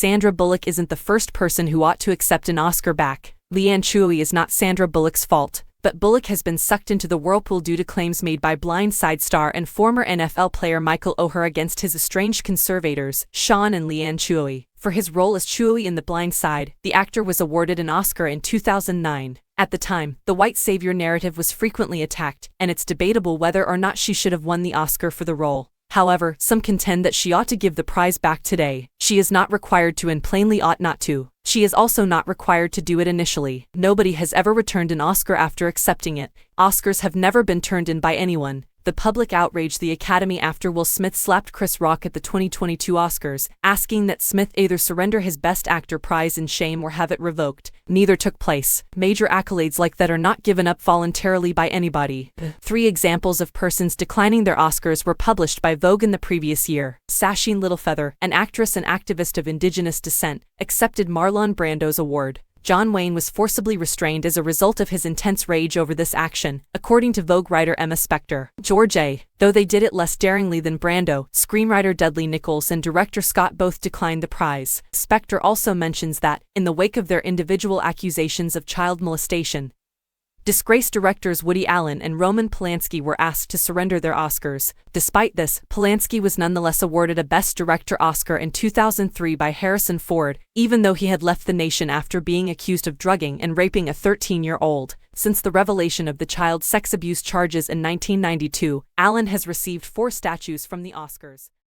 Sandra Bullock isn't the first person who ought to accept an Oscar back. Leanne Chewy is not Sandra Bullock's fault, but Bullock has been sucked into the whirlpool due to claims made by Blind Side star and former NFL player Michael Oher against his estranged conservators, Sean and Leanne Chewy. For his role as Chewy in The Blind Side, the actor was awarded an Oscar in 2009. At the time, the white savior narrative was frequently attacked, and it's debatable whether or not she should have won the Oscar for the role. However, some contend that she ought to give the prize back today. She is not required to and plainly ought not to. She is also not required to do it initially. Nobody has ever returned an Oscar after accepting it. Oscars have never been turned in by anyone. The public outraged the Academy after Will Smith slapped Chris Rock at the 2022 Oscars, asking that Smith either surrender his Best Actor prize in shame or have it revoked. Neither took place. Major accolades like that are not given up voluntarily by anybody. 3 examples of persons declining their Oscars were published by Vogue in the previous year. Sasheen Littlefeather, an actress and activist of indigenous descent, accepted Marlon Brando's award. John Wayne was forcibly restrained as a result of his intense rage over this action, according to Vogue writer Emma Spector. George A., though they did it less daringly than Brando, screenwriter Dudley Nichols and director Scott both declined the prize. Spector also mentions that, in the wake of their individual accusations of child molestation, disgraced directors Woody Allen and Roman Polanski were asked to surrender their Oscars. Despite this, Polanski was nonetheless awarded a Best Director Oscar in 2003 by Harrison Ford, even though he had left the nation after being accused of drugging and raping a 13-year-old. Since the revelation of the child sex abuse charges in 1992, Allen has received 4 statues from the Oscars.